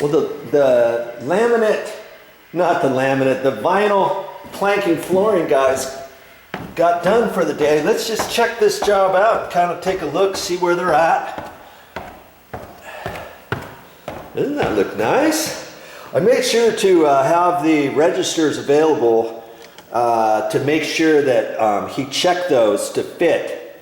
Well, the laminate, not the laminate, the vinyl planking flooring guys got done for the day. Let's just check this job out, kind of take a look, see where they're at. Doesn't that look nice? I made sure to have the registers available to make sure that he checked those to fit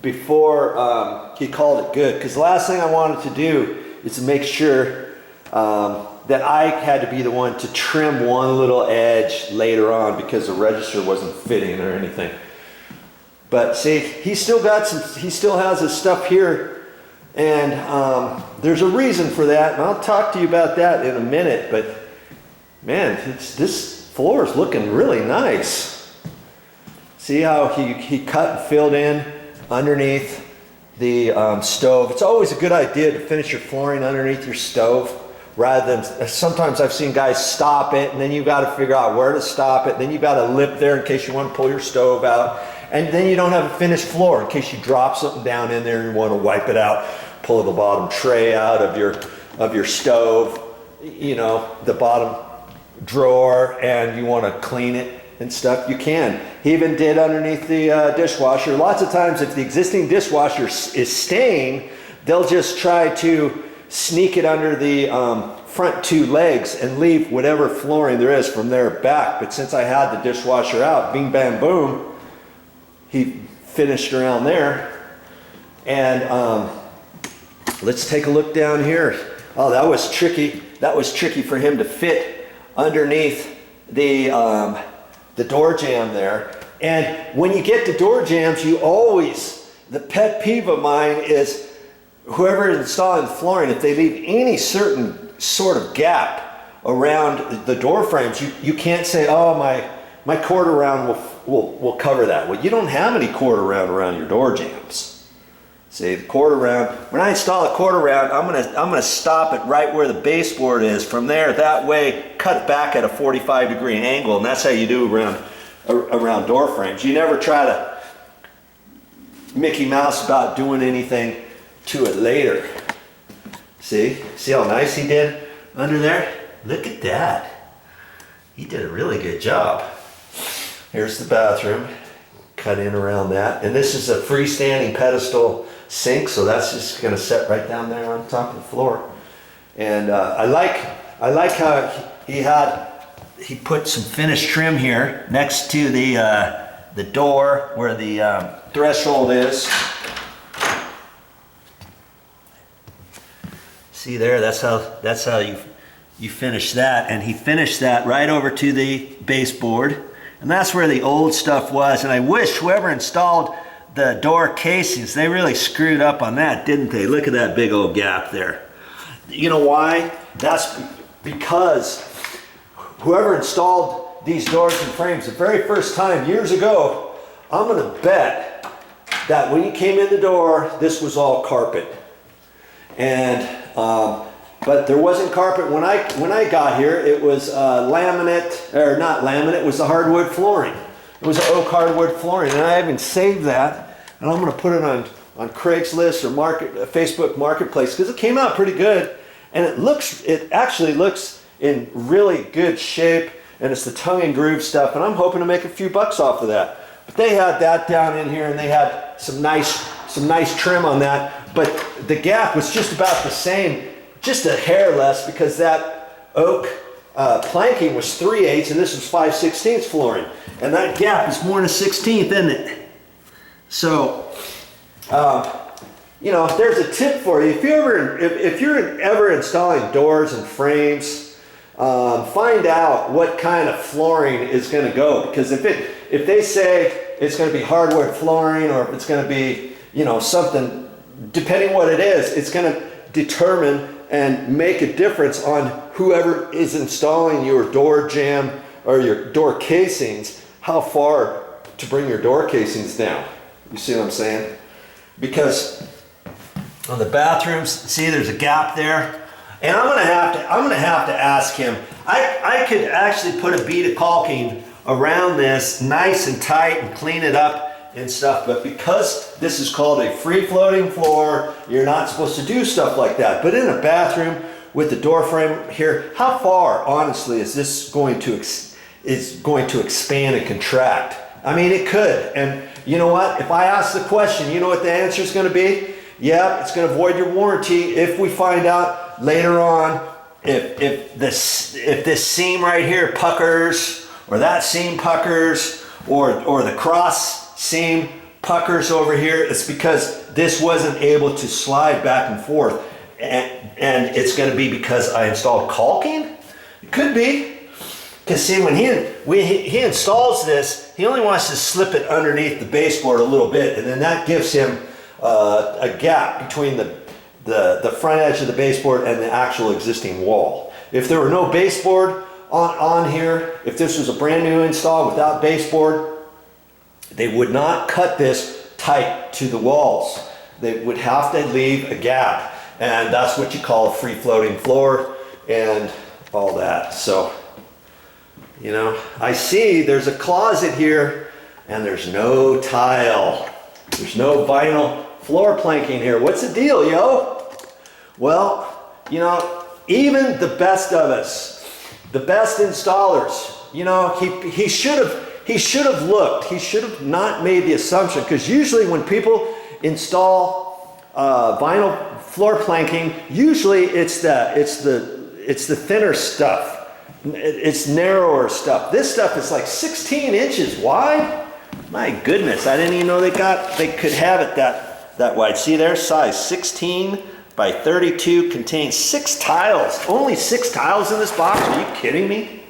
before he called it good. Because the last thing I wanted to do is to make sure that I had to be the one to trim one little edge later on because the register wasn't fitting or anything. But see, he still has his stuff here, and there's a reason for that, and I'll talk to you about that in a minute. But man, this floor is looking really nice. See how he cut and filled in underneath the stove. It's always a good idea to finish your flooring underneath your stove, rather than, sometimes I've seen guys stop it and then you got to figure out where to stop it. Then you got a lip there in case you want to pull your stove out, and then you don't have a finished floor in case you drop something down in there and you want to wipe it out, pull the bottom tray out of your stove, you know, the bottom drawer, and you want to clean it and stuff. You can. He even did underneath the dishwasher. Lots of times if the existing dishwasher is staying, they'll just try to sneak it under the front two legs and leave whatever flooring there is from there back. But since I had the dishwasher out, bing bam boom, he finished around there. And let's take a look down here. Oh, that was tricky. That was tricky for him to fit underneath the door jamb there. And when you get to door jambs, you always, the pet peeve of mine is whoever is installing the flooring, if they leave any certain sort of gap around the door frames, you can't say, oh, my quarter round will cover that. Well, you don't have any quarter round around your door jambs. See, the quarter round, when I install a quarter round, I'm gonna stop it right where the baseboard is. From there, that way, cut it back at a 45-degree angle, and that's how you do around door frames. You never try to Mickey Mouse about doing anything to it later. See how nice he did under there? Look at that. He did a really good job. Here's the bathroom, cut in around that. And this is a freestanding pedestal sink, so that's just gonna set right down there on top of the floor. And I like how he put some finished trim here next to the door where the threshold is. See there, that's how you finish that. And he finished that right over to the baseboard. And that's where the old stuff was. And I wish whoever installed the door casings, they really screwed up on that, didn't they? Look at that big old gap there. You know why? That's because whoever installed these doors and frames the very first time years ago, I'm gonna bet that when you came in the door, this was all carpet. And but there wasn't carpet when I got here. It was laminate, or not laminate, it was the hardwood flooring. It was oak hardwood flooring, and I haven't saved that, and I'm going to put it on Craigslist or Facebook Marketplace, because it came out pretty good, and it actually looks in really good shape, and it's the tongue and groove stuff, and I'm hoping to make a few bucks off of that. But they had that down in here, and they had some nice trim on that, but the gap was just about the same, just a hair less, because that oak planking was 3/8 and this was 5/16 flooring, and that gap is more than a 16th, isn't it? So you know, there's a tip for you. If you're ever installing doors and frames, find out what kind of flooring is going to go, because if they say it's going to be hardwood flooring, or if it's going to be, you know, something, depending what it is, it's going to determine and make a difference on whoever is installing your door jamb or your door casings, how far to bring your door casings down. You see what I'm saying? Because on the bathrooms, see, there's a gap there, and I'm gonna have to ask him. I could actually put a bead of caulking around this nice and tight and clean it up and stuff, but because this is called a free floating floor, you're not supposed to do stuff like that. But in a bathroom with the door frame here, how far, honestly, is this going to expand and contract? I mean, it could. And you know what? If I ask the question, you know what the answer is going to be? Yeah, it's going to void your warranty if we find out later on if this seam right here puckers, or that seam puckers, or the cross seam puckers over here. It's because this wasn't able to slide back and forth, and it's going to be because I installed caulking. It could be, because see, when he installs this, he only wants to slip it underneath the baseboard a little bit, and then that gives him a gap between the front edge of the baseboard and the actual existing wall. If there were no baseboard on here, if this was a brand new install without baseboard, they would not cut this tight to the walls. They would have to leave a gap, and that's what you call a free floating floor and all that. So, you know, I see there's a closet here and there's no tile. There's no vinyl floor planking here. What's the deal, yo? Well, you know, even the best of us, the best installers, you know, he should have looked. He should have not made the assumption, because usually when people install vinyl floor planking, usually it's the thinner stuff. It's narrower stuff. This stuff is like 16 inches wide. My goodness, I didn't even know they could have it that wide. See there, size 16 by 32, contains 6 tiles. Only 6 tiles in this box? Are you kidding me?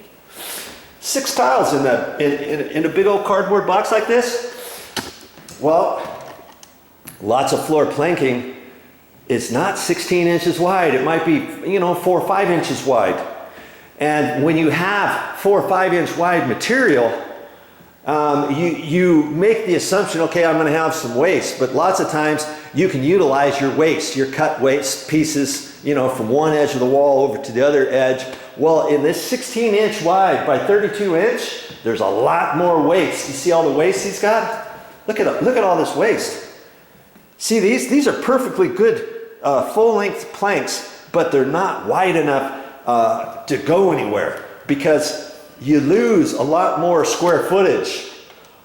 6 tiles in a big old cardboard box like this? Well, lots of floor planking. It's not 16 inches wide. It might be, you know, 4 or 5 inches wide. And when you have 4 or 5 inch wide material, you make the assumption, okay, I'm going to have some waste, but lots of times you can utilize your waste, your cut waste pieces, you know, from one edge of the wall over to the other edge. Well, in this 16 inch wide by 32 inch, there's a lot more waste. You see all the waste he's got? Look at all this waste. See, these are perfectly good full length planks, but they're not wide enough to go anywhere, because you lose a lot more square footage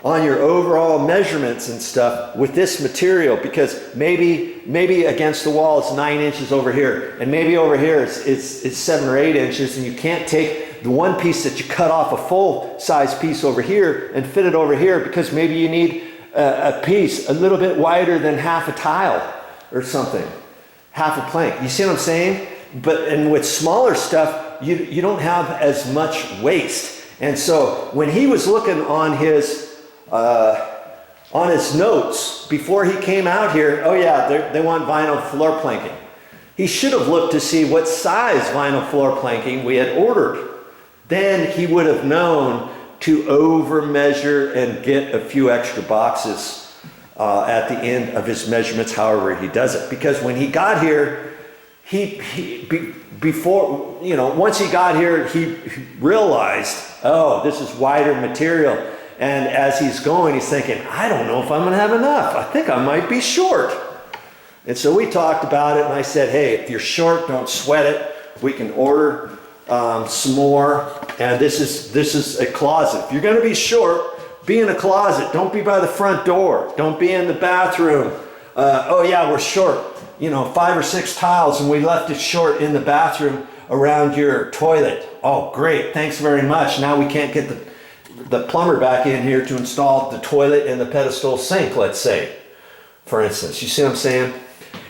on your overall measurements and stuff with this material, because maybe against the wall it's 9 inches over here, and maybe over here it's 7 or 8 inches, and you can't take the one piece that you cut off a full size piece over here and fit it over here, because maybe you need a piece a little bit wider than half a tile or something, half a plank. You see what I'm saying? And with smaller stuff, you don't have as much waste. And so when he was looking on his notes before he came out here, oh yeah, they want vinyl floor planking. He should have looked to see what size vinyl floor planking we had ordered. Then he would have known to over measure and get a few extra boxes at the end of his measurements, however he does it. Because when he got here, before, you know, once he got here, he realized, oh, this is wider material. And as he's going, he's thinking, I don't know if I'm going to have enough. I think I might be short. And so we talked about it, and I said, hey, if you're short, don't sweat it. We can order some more. And this is a closet. If you're going to be short, be in a closet. Don't be by the front door. Don't be in the bathroom. Oh yeah, we're short, you know, 5 or 6 tiles, and we left it short in the bathroom around your toilet. Oh, great, thanks very much. Now we can't get the plumber back in here to install the toilet and the pedestal sink, let's say, for instance. You see what I'm saying?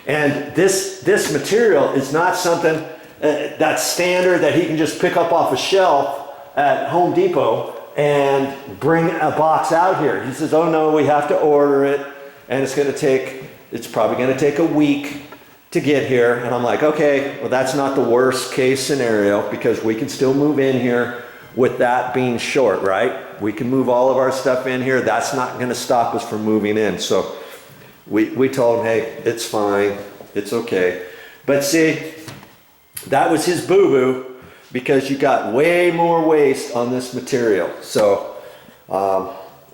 And this material is not something that's standard that he can just pick up off a shelf at Home Depot and bring a box out here. He says, oh no, we have to order it, and it's probably going to take a week to get here. And I'm like, okay, well, that's not the worst case scenario, because we can still move in here with that being short, right? We can move all of our stuff in here. That's not going to stop us from moving in. So we told him, hey, it's fine. It's okay. But see, that was his boo-boo, because you got way more waste on this material. So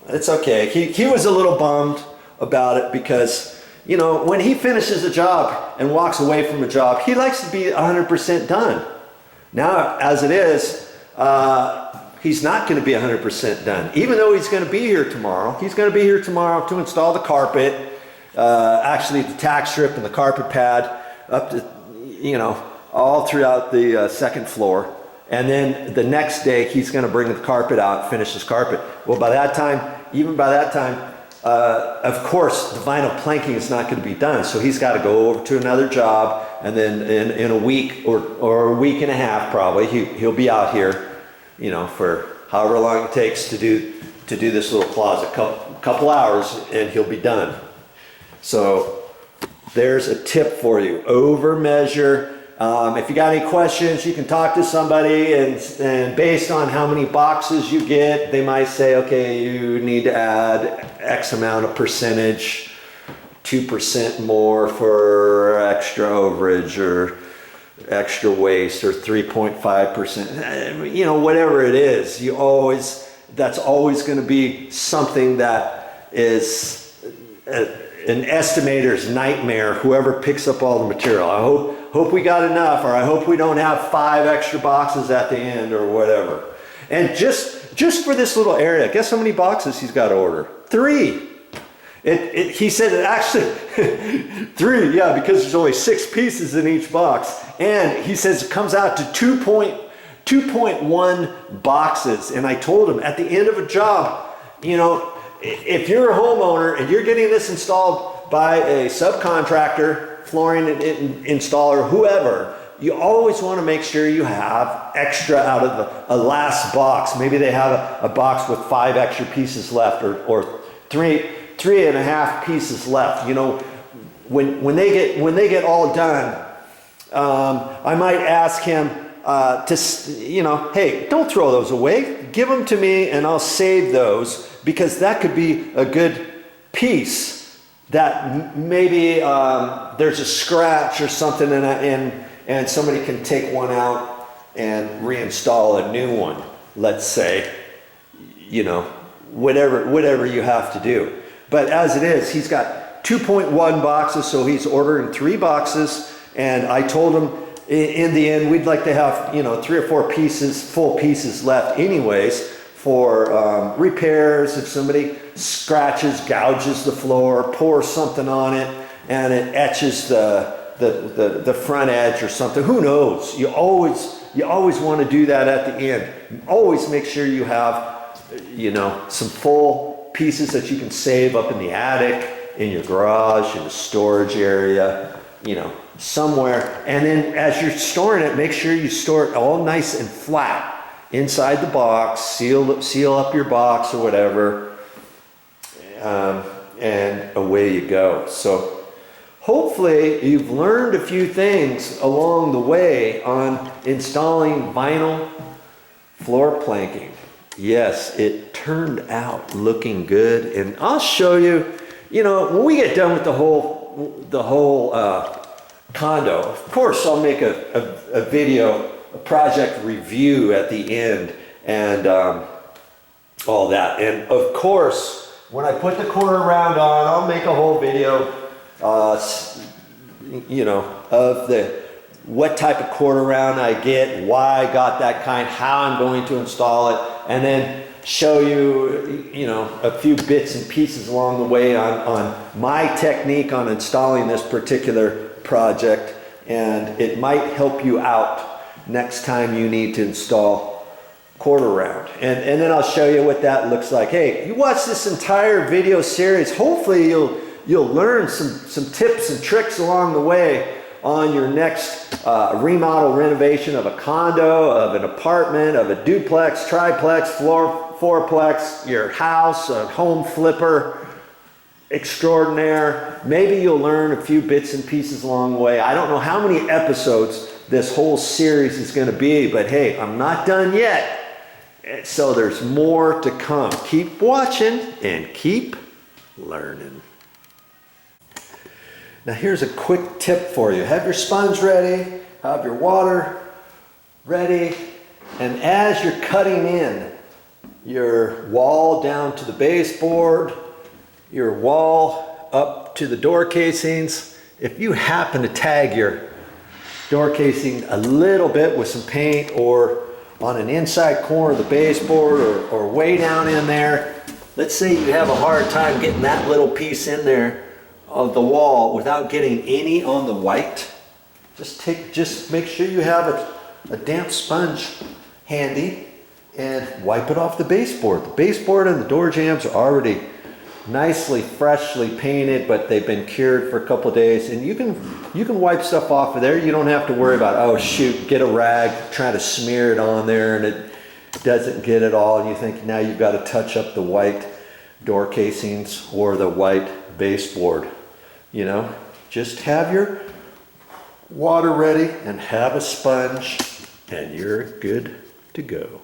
it's okay. He was a little bummed about it, because you know, when he finishes a job and walks away from a job, he likes to be 100% done. Now, as it is, he's not going to be 100% done. Even though he's going to be here tomorrow, he's going to be here tomorrow to install the carpet, actually the tack strip and the carpet pad up to, you know, all throughout the second floor. And then the next day, he's going to bring the carpet out, finish his carpet. Well, by that time, even by that time, of course, the vinyl planking is not going to be done. So he's got to go over to another job, and then in a week or a week and a half, probably, he'll be out here, you know, for however long it takes to do this little closet, couple hours, and he'll be done. So there's a tip for you: over measure. If you got any questions, you can talk to somebody, and based on how many boxes you get, they might say, okay, you need to add X amount of percentage, 2% more for extra overage or extra waste, or 3.5%, you know, whatever it is. That's always going to be something that is an estimator's nightmare, whoever picks up all the material. I hope we got enough, or I hope we don't have 5 extra boxes at the end, or whatever. And just for this little area, guess how many boxes he's got to order? 3. He said it actually 3, yeah, because there's only 6 pieces in each box. And he says it comes out to 2.1 boxes. And I told him, at the end of a job, you know, if you're a homeowner and you're getting this installed by a subcontractor, flooring installer, whoever, you always want to make sure you have extra out of a last box. Maybe they have a box with 5 extra pieces left, or 3.5 pieces left. You know, when they get all done, I might ask him to, you know, hey, don't throw those away. Give them to me and I'll save those, because that could be a good piece that maybe there's a scratch or something, and somebody can take one out and reinstall a new one, let's say, you know, whatever you have to do. But as it is, he's got 2.1 boxes, so he's ordering 3 boxes, and I told him in the end we'd like to have, you know, 3 or 4 full pieces left anyways, for repairs. If somebody scratches, gouges the floor, pours something on it, and it etches the front edge or something, who knows? You always want to do that at the end. Always make sure you have, you know, some full pieces that you can save up in the attic, in your garage, in the storage area, you know, somewhere. And then as you're storing it, make sure you store it all nice and flat inside the box, seal up your box or whatever, and away you go. So hopefully you've learned a few things along the way on installing vinyl floor planking. Yes, it turned out looking good, and I'll show you, you know, when we get done with the whole condo, of course I'll make a video, a project review at the end, and all that. And of course, when I put the quarter round on, I'll make a whole video, you know, of what type of quarter round I get, why I got that kind, how I'm going to install it, and then show you, you know, a few bits and pieces along the way on my technique on installing this particular project, and it might help you out next time you need to install quarter round. And then I'll show you what that looks like. Hey, you watch this entire video series, hopefully you'll learn some tips and tricks along the way on your next remodel, renovation of a condo, of an apartment, of a duplex, triplex, fourplex, your house, a home flipper extraordinaire. Maybe you'll learn a few bits and pieces along the way. I don't know how many episodes this whole series is going to be, but hey, I'm not done yet. So there's more to come. Keep watching and keep learning. Now here's a quick tip for you. Have your sponge ready, have your water ready, and as you're cutting in your wall down to the baseboard, your wall up up to the door casings. If you happen to tag your door casing a little bit with some paint, or on an inside corner of the baseboard, or way down in there, let's say you have a hard time getting that little piece in there of the wall without getting any on the white, just make sure you have a damp sponge handy and wipe it off the baseboard. The baseboard and the door jambs are already nicely, freshly painted, but they've been cured for a couple of days, and you can wipe stuff off of there. You don't have to worry about, oh shoot, get a rag, try to smear it on there and it doesn't get it all, and you think now you've got to touch up the white door casings or the white baseboard. You know, just have your water ready and have a sponge and you're good to go.